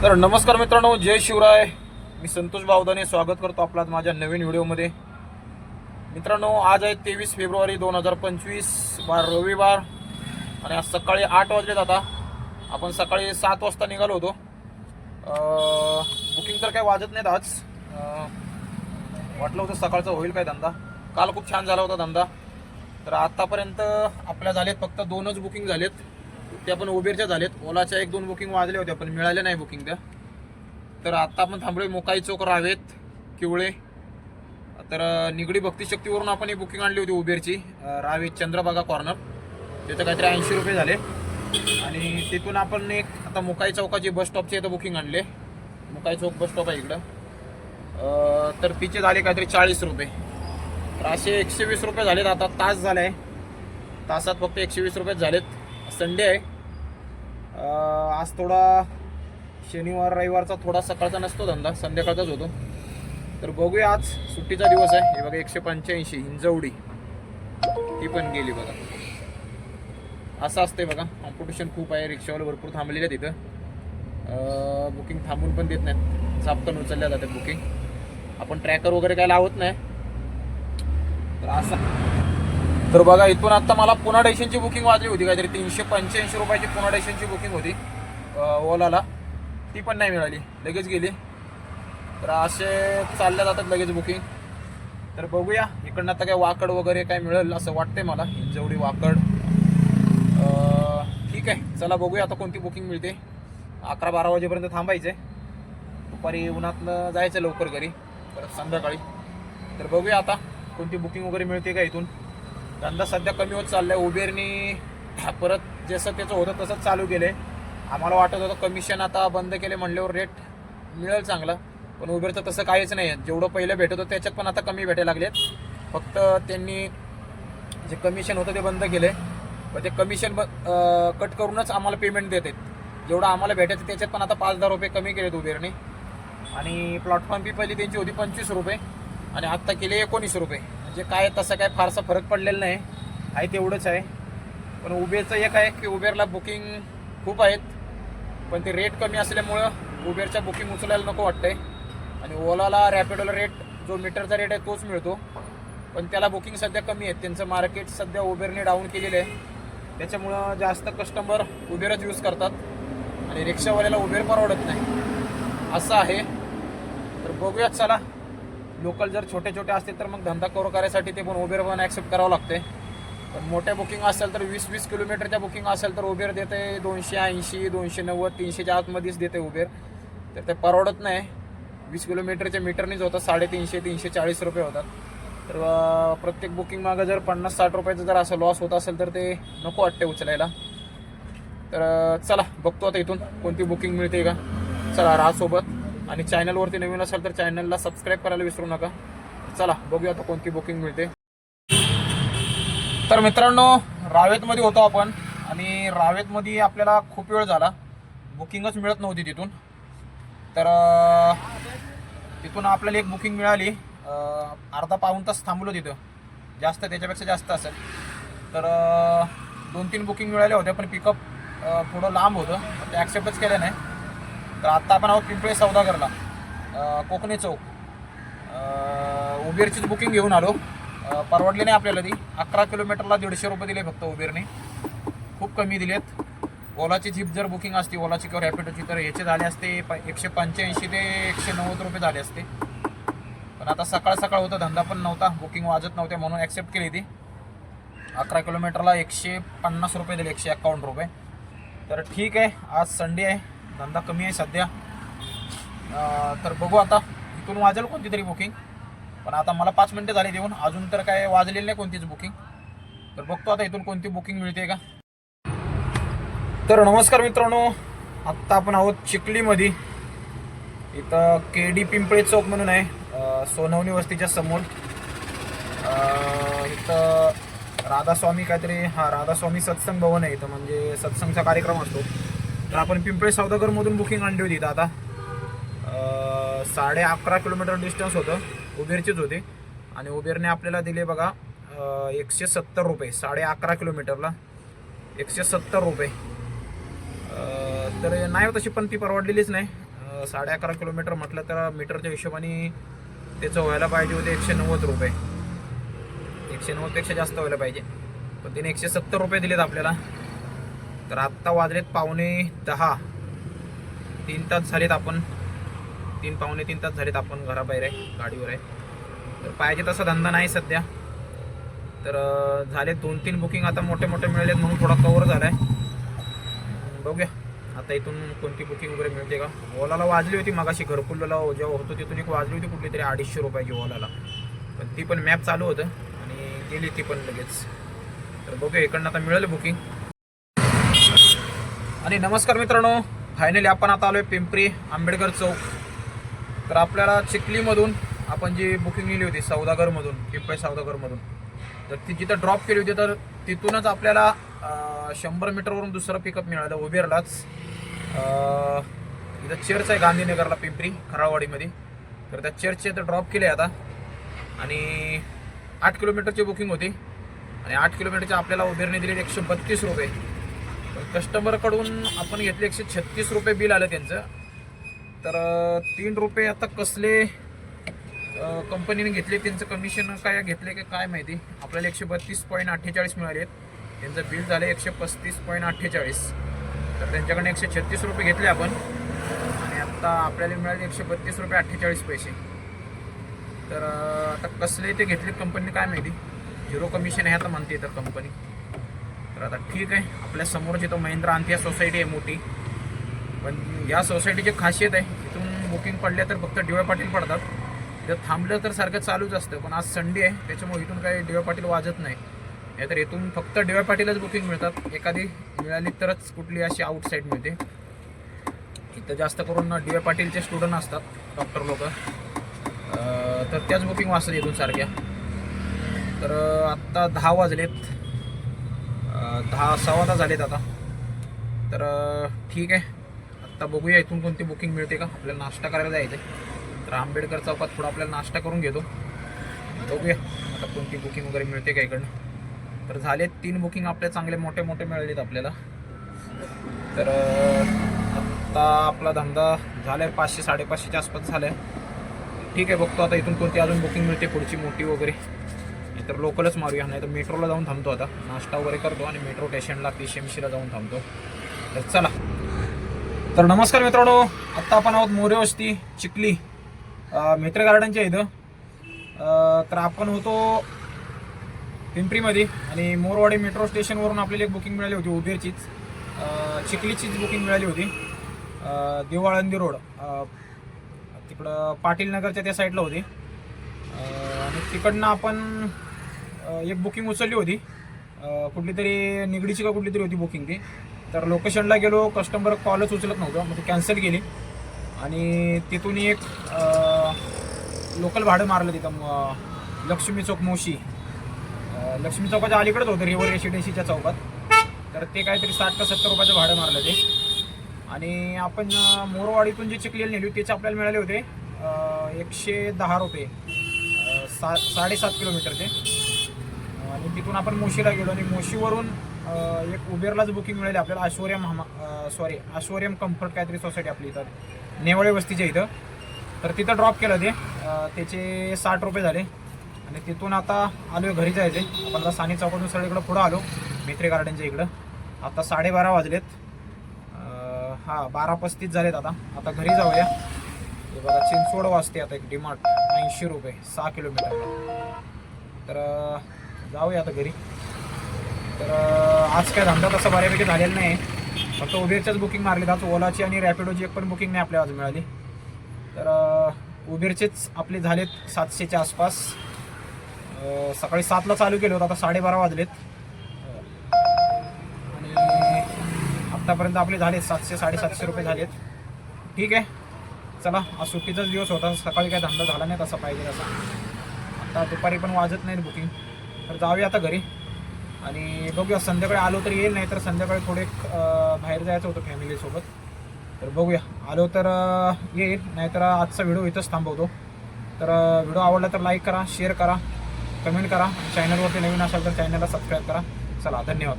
तर नमस्कार मित्रांनो, जय शिवराय. मी संतोष बावदाने स्वागत करतो आपला माझ्या नवीन व्हिडिओमध्ये. मित्रांनो, आज आहे 23 फेब्रुवारी 2025, वार रविवार आणि आज सकाळी 8 वाजलेत. आता आपण सकाळी 7 वाजता निघालो होतो. बुकिंग तर काही वाजत नाहीत आज. वाटलं होतं सकाळचं होईल काय धंदा. काल खूप छान झाला होता धंदा. तर आतापर्यंत आपल्या झालेत फक्त 2च बुकिंग झालेत. त्या पण उबेरच्या झालेत. ओलाच्या 1-2 बुकिंग वाजले होते पण मिळाले नाही बुकिंग त्या. तर आता आपण थांबलोय मोकाई चौक, रावेत, किवळे. तर निगडी भक्तिशक्तीवरून आपण ही बुकिंग आणली होती उबेरची, रावेत चंद्रभागा कॉर्नर. त्याचं काहीतरी 80 रुपये झाले. आणि तिथून आपण एक आता मोकाई चौकाची बस स्टॉपची इथं बुकिंग आणले. मोकाई चौक बस स्टॉप आहे इकडं. तर तिचे झाले काहीतरी 40 रुपये. तर असे 120 रुपये झालेत. आता तास झाला आहे, तासात फक्त 120 रुपये झालेत. संडे आहे आज. थोडा शनिवार रविवारचा थोडा सकाळचा नसतो धंदा, संध्याकाळचाच होतो. तर बघूया, आज सुट्टीचा दिवस आहे. हे बघा 185 हिंजवडी, ती पण गेली बघा. असं असते बघा, कॉम्पिटिशन खूप आहे. रिक्षावाले भरपूर थांबलेले आहेत तिथं. बुकिंग थांबून पण देत नाहीत, चापकन उचलल्या जातात बुकिंग. आपण ट्रॅकर वगैरे काय लावत नाही. तर असं तर बघा, इथून आता मला पुणा स्टेशनची बुकिंग वाजली होती, काहीतरी 385 रुपयाची पुणा स्टेशनची बुकिंग होती ओलाला. ती पण नाही मिळाली, लगेच गेली. तर असे चालल्या जातात लगेच बुकिंग. तर बघूया, इकडनं आता काय वाकड वगैरे काय मिळेल असं वाटतंय मला. हिंजवडी वाकड. ठीक आहे, चला बघूया आता कोणती बुकिंग मिळते. 11-12 वाजेपर्यंत थांबायचं आहे. दुपारी उन्हातनं जायचं लवकर घरी, परत संध्याकाळी. तर बघूया आता कोणती बुकिंग वगैरे मिळते का इथून. धंदा सध्या कमी होत चाललाय. उबेरनी परत जसं त्याचं होतं तसंच चालू केलंय. आम्हाला वाटत होतं कमिशन आता बंद केले म्हणल्यावर रेट मिळेल चांगला, पण उबेरचं तसं काहीच नाही आहे. जेवढं पहिलं भेटत होतं त्याच्यात पण आता कमी भेटायला लागलेत. फक्त त्यांनी जे कमिशन होतं ते बंद केले, पण ते कमिशन कट करूनच आम्हाला पेमेंट देतात. जेवढं आम्हाला भेटायचं त्याच्यात पण आता 5-10 रुपये कमी केलेत उबेरने. आणि प्लॅटफॉर्म फी पहिली त्यांची होती 25 रुपये आणि आत्ता केले 19 रुपये. म्हणजे काय तसं काय फारसा फरक पडलेला नाही आहे, तेवढंच आहे. पण उबेरचं एक आहे की उबेरला बुकिंग खूप आहेत, पण ते रेट कमी असल्यामुळं उबेरच्या बुकिंग उचलायला नको वाटतंय. आणि ओलाला रॅपिडोला रेट जो मीटरचा रेट आहे तोच मिळतो, पण त्याला बुकिंग सध्या कमी आहेत. त्यांचं मार्केट सध्या उबेरने डाऊन केलेलं आहे. त्याच्यामुळं जास्त कस्टमर उबेरच यूज करतात आणि रिक्षावाल्याला उबेर परवडत नाही, असं आहे. तर बघूयात, चला. लोकल जर छोटे छोटे असतील तर मग धंदा करू करायसाठी ते पण उबेर पण ॲक्सेप्ट करावं लागते. पण मोठ्या बुकिंग असेल तर 20-20 किलोमीटरच्या बुकिंग असेल तर उबेर देते 280, 290, 300च्या आतमध्येच देते उबेर. तर ते परवडत नाही. 20 किलोमीटरच्या मीटरनीच होतं 350-340 रुपये होतात. तर प्रत्येक बुकिंग मागं जर 50-60 रुपयाचं जर असं लॉस होत असेल तर ते नको वाटते उचलायला. तर चला बघतो आता इथून कोणती बुकिंग मिळते का. चला, राहा सोबत. आणि चॅनलवरती नवीन असेल तर चॅनलला सबस्क्राईब करायला विसरू नका. चला बघूया आता कोणती बुकिंग मिळते. तर मित्रांनो, रावेतमध्ये होतो आपण आणि रावेतमध्ये आपल्याला खूप वेळ झाला, बुकिंगच मिळत नव्हती तिथून. तर तिथून आपल्याला एक बुकिंग मिळाली. अर्धा-पाऊण तास थांबलो तिथं, जास्त त्याच्यापेक्षा जास्त असेल. तर 2-3 बुकिंग मिळाल्या होत्या, पण पिकअप थोडं लांब होतं, ते ॲक्सेप्टच केलं नाही. तर आत्ता आपण आहोत पिंपळे सौदागरला, कोकणे चौक. उबेरचीच बुकिंग घेऊन आलो. परवडली नाही आपल्याला ती. 11 किलोमीटरला 150 रुपये दिले फक्त उबेरने, खूप कमी दिलेत. ओलाची जीप जर बुकिंग असती, ओलाची किंवा रॅपिडोची, तर याचे झाले असते 185 ते 190 रुपये झाले असते. पण आता सकाळ सकाळ होतं, धंदा पण नव्हता, बुकिंग वाजत नव्हते, म्हणून ॲक्सेप्ट केली ती. 11 किलोमीटरला 150 रुपये दिले, 151 रुपये. तर ठीक आहे, आज संडे आहे, धंदा कमी आहे सध्या. तर बघू आता इथून वाजेल कोणती तरी बुकिंग. पण आता मला 5 मिनटं झाली देऊन, अजून तर काय वाजलेली नाही कोणतीच बुकिंग. तर बघतो आता इथून कोणती बुकिंग मिळते का. तर नमस्कार मित्रांनो, आत्ता आपण आहोत चिखलीमध्ये. इथं KD पिंपळे चौक म्हणून आहे, सोनवणी वस्तीच्या समोर. इथं राधास्वामी काहीतरी, राधास्वामी सत्संग भवन आहे इथं, म्हणजे सत्संगचा कार्यक्रम असतो. तर आपण पिंपळे सौदागरमधून बुकिंग आणली होती. इथं आता 11.5 किलोमीटर डिस्टन्स होतं, उबेरचीच होती. आणि उबेरने आपल्याला दिले बघा 170 रुपये. 11.5 किलोमीटरला 170 रुपये. तर नाही तशी पण ती परवडलेलीच नाही. 11.5 किलोमीटर म्हटलं तर मीटरच्या हिशोबाने त्याचं व्हायला पाहिजे होते 190 रुपये. 190 पेक्षा जास्त व्हायला पाहिजे, पण त्याने 170 रुपये दिलेत आपल्याला. तर आत्ता वाजलेत 9:45. 3 तास झालेत आपण, 3-3.5 तास झालेत आपण घराबाहेर आहे, गाडीवर आहे. तर पाहिजे तसा धंदा नाही सध्या. तर झाले 2-3 बुकिंग आता मोठे मोठे मिळालेत म्हणून थोडा कवर झाला आहे. बघूया आता इथून कोणती बुकिंग वगैरे मिळते का. ओलाला वाजली होती मगाशी, घरकुलला जेव्हा होतो तिथून एक वाजली होती कुठली तरी 250 रुपयाची ओलाला, पण ती पण मॅप चालू होतं आणि गेली ती पण लगेच. तर बघूया इकडनं आता मिळेल बुकिंग. आणि नमस्कार मित्रांनो, फायनली आपण आता आलो आहे पिंपरी आंबेडकर चौक. तर आपल्याला चिखलीमधून आपण जी बुकिंग लिहिली होती सौदागरमधून, पिंपरी सौदागरमधून, तर ती जिथं ड्रॉप केली होती तर तिथूनच आपल्याला 100 मीटरवरून दुसरं पिकअप मिळालं उबेरलाच. इथं चर्च आहे गांधीनगरला, पिंपरी खराळवाडीमध्ये. तर त्या चर्चचे तर ड्रॉप केले आता. आणि 8 किलोमीटरची बुकिंग होती आणि 8 किलोमीटरचे आपल्याला उबेरने दिले 132 रुपये. कस्टमरकडून आपण घेतले 136 रुपये बिल आलं त्यांचं. तर 3 रुपये आता कसले कंपनीने घेतले, त्यांचं कमिशन काय घेतले की काय माहिती. आपल्याला 132.48 मिळाले आहेत, त्यांचं बिल झालं 135.48. तर त्यांच्याकडे 136 रुपये घेतले आपण आणि आता आपल्याला मिळाले 132 रुपये 48 पैसे. तर आता कसले ते घेतले कंपनीने काय माहिती, 0 कमिशन आहे आता म्हणते तर कंपनी. तर आता ठीक आहे, आपल्या समोरची तो महिंद्रा अंतिया सोसायटी आहे मोठी. पण या सोसायटीची खासियत आहे, इथून बुकिंग पडल्या तर फक्त डी वाय पाटील पडतात. जर थांबलं तर सारखं चालूच असतं, पण आज संडे आहे त्याच्यामुळे इथून काही डी वाय पाटील वाजत नाही. नाहीतर इथून फक्त डी वाय पाटीलच बुकिंग मिळतात. एखादी मिळाली तरच कुठली अशी आउटसाईड मिळते. इथं जास्त करून डी वाय पाटीलचे स्टुडंट असतात, डॉक्टर लोक, तर त्याच बुकिंग वाचतात इथून सारख्या. तर आत्ता 10 वाजलेत, 10 सव्वा तास झालेत आता. तर ठीक आहे, आत्ता बघूया इथून कोणती बुकिंग मिळते का. आपल्याला नाश्ता करायला जायचं आहे, तर आंबेडकर चौकात थोडा आपल्याला नाश्ता करून घेतो. बघूया आता कोणती बुकिंग वगैरे मिळते का इकडनं. तर झालेत 3 बुकिंग आपले चांगले मोठे मोठे मिळालेत आपल्याला. तर आत्ता आपला धंदा झाला आहे 500-550च्या आसपास झाला आहे. ठीक आहे, बघतो आता इथून कोणती अजून बुकिंग मिळते पुढची मोठी वगैरे. तर लोकलच मारूया, नाही तर मेट्रोला जाऊन थांबतो. आता नाश्ता वगैरे करतो आणि मेट्रो स्टेशनला PCMCला जाऊन थांबतो. तर चला. तर नमस्कार मित्रांनो, आत्ता आपण आहोत मोरे वस्ती चिखली मित्र गार्डनच्या इथं. तर आपण होतो पिंपरीमध्ये आणि मोरवाडी मेट्रो स्टेशनवरून आपल्याला एक बुकिंग मिळाली होती उबेरचीच, चिखलीचीच बुकिंग मिळाली होती. देवाळंदी रोड तिकडं पाटील नगरच्या त्या साईडला होती. आणि तिकडनं आपण एक बुकिंग उचलली होती, कुठली तरी निगडीची का कुठली तरी होती बुकिंग ती. तर लोकेशनला गेलो, कस्टमर कॉलच उचलत नव्हतं, मग ती कॅन्सल केली. आणि तिथून एक लोकल भाडं मारलं तिथं लक्ष्मी चौक मोशी, लक्ष्मी चौकाच्या अलीकडेच होतं, रिव्हर रेसिडेन्सीच्या चौकात. तर ते काहीतरी 60 का 70 रुपयाचं भाडं मारलं ते. आणि आपण मोरवाडीतून जे चिखलीला नेली त्याचे आपल्याला मिळाले होते 110 रुपये, 7.5 किलोमीटरचे. आणि तिथून आपण मोशीला गेलो आणि मोशीवरून एक उबेरलाच बुकिंग मिळाली आपल्याला, ऐश्वर्यम कम्फर्ट काहीतरी सोसायटी आपली इथं नेवळे वस्तीच्या इथं. तर तिथं ड्रॉप केलं ते, त्याचे 60 रुपये झाले. आणि तिथून आता आलो घरी जायचे. आपण आता सानी चौकातून सगळीकडं पुढं आलो मित्री गार्डनच्या इकडं. आता 12:30 वाजलेत, 12:35 झालेत. आता घरी जाऊया. हे बघा चिंचवड वाजते आता एक डिमार्ट, 80 रुपये 6 किलोमीटरला. तर जाऊया आता घरी. तर आज काय धंदा तसा बऱ्यापैकी झालेला नाही, फक्त उबेरच्याच बुकिंग मारली. आज ओलाची आणि रॅपिडोची एक पण बुकिंग नाही आपल्याला आज मिळाली. तर उबेरचेच आपले झालेत 700च्या आसपास. सकाळी 7ला चालू केलं होतं, आता 12:30 वाजलेत. आणि आत्तापर्यंत आपले झालेत 700-750 रुपये झालेत. ठीक आहे, चला. आज सुट्टीचाच दिवस होता, सकाळी काय धंदा झाला नाही तसा पाहिजे तसा. आता दुपारी पण वाजत नाही बुकिंग. तर जाऊया आता घरी आणि बघूया. संध्याकाळी आलो तर येईल, नाही तर संध्याकाळी थोडे बाहेर जायचं होतं फॅमिलीसोबत. तर बघूया, आलो तर येईल, नाहीतर आजचा व्हिडिओ इथंच थांबवतो. तर व्हिडिओ आवडला तर लाईक करा, शेअर करा, कमेंट करा. चॅनलवरती नवीन असाल तर चॅनलला सबस्क्राईब करा. चला, धन्यवाद.